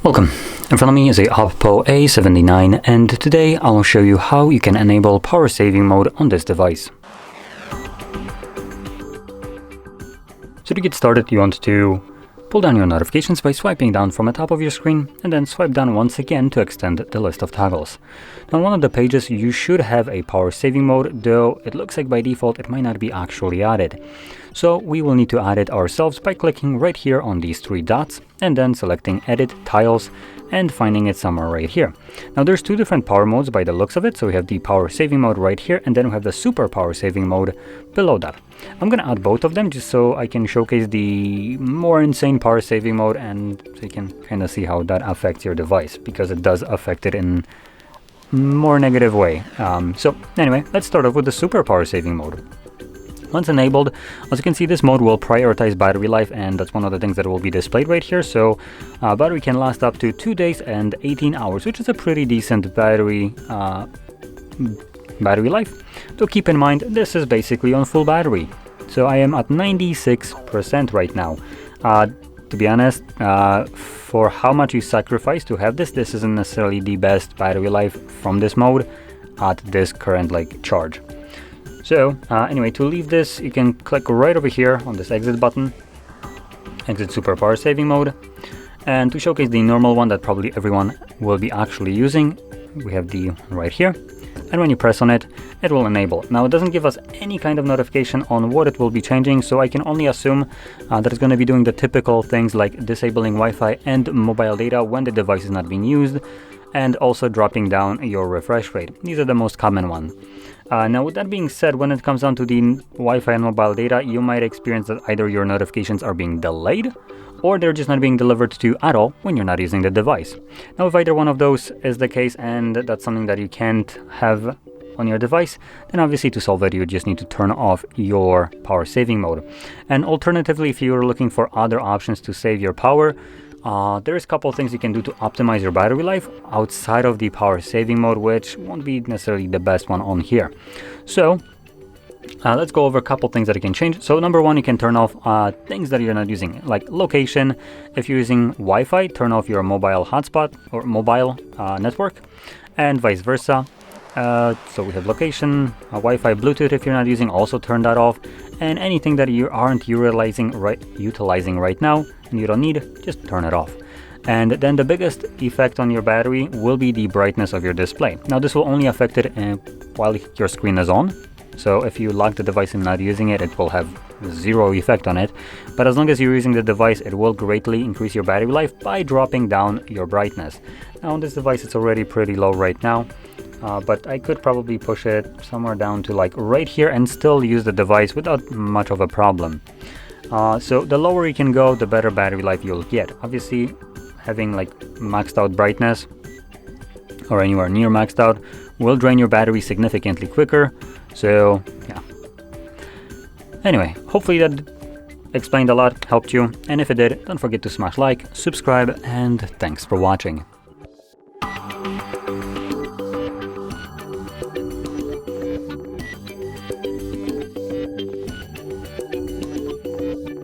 Welcome. In front of me is a OPPO A79, and today I'll show you how you can enable power saving mode on this device. So to get started, you want to pull down your notifications by swiping down from the top of your screen, and then swipe down once again to extend the list of toggles. Now on one of the pages you should have a power saving mode, though it looks like by default it might not be actually added. So we will need to add it ourselves by clicking right here on these three dots and then selecting Edit Tiles and finding it somewhere right here. Now there's two different power modes by the looks of it. So we have the power saving mode right here, and then we have the super power saving mode below that. I'm gonna add both of them just so I can showcase the more insane power saving mode, and so you can kind of see how that affects your device, because it does affect it in more negative way. So anyway, let's start off with the super power saving mode. Once enabled, as you can see, this mode will prioritize battery life, and that's one of the things that will be displayed right here. So battery can last up to 2 days and 18 hours, which is a pretty decent battery life. So keep in mind, this is basically on full battery. So I am at 96% right now. To be honest, for how much you sacrifice to have this isn't necessarily the best battery life from this mode at this current charge. So anyway, to leave this, you can click right over here on this exit button, exit super power saving mode, and to showcase the normal one that probably everyone will be actually using, we have the right here, and when you press on it, it will enable. Now it doesn't give us any kind of notification on what it will be changing, so I can only assume that it's going to be doing the typical things like disabling Wi-Fi and mobile data when the device is not being used, and also dropping down your refresh rate. These are the most common ones. Now with that being said, when it comes down to the Wi-Fi and mobile data, you might experience that either your notifications are being delayed or they're just not being delivered to you at all when you're not using the device. Now if either one of those is the case and that's something that you can't have on your device, then obviously to solve it you just need to turn off your power saving mode. And alternatively, if you're looking for other options to save your power, there's a couple of things you can do to optimize your battery life outside of the power saving mode, which won't be necessarily the best one on here. So let's go over a couple things that you can change. So number one, you can turn off things that you're not using, like location. If you're using Wi-Fi, turn off your mobile hotspot or mobile network, and vice versa. So we have location, Wi-Fi, Bluetooth. If you're not using, also turn that off. And anything that you aren't utilizing right now and you don't need, just turn it off. And then the biggest effect on your battery will be the brightness of your display. Now this will only affect it while your screen is on. So if you lock the device and not using it, it will have zero effect on it. But as long as you're using the device, it will greatly increase your battery life by dropping down your brightness. Now on this device, it's already pretty low right now. But I could probably push it somewhere down to right here and still use the device without much of a problem. So the lower you can go, the better battery life you'll get. Obviously, having maxed out brightness or anywhere near maxed out will drain your battery significantly quicker. So yeah. Anyway, hopefully that explained a lot, helped you. And if it did, don't forget to smash like, subscribe, and thanks for watching.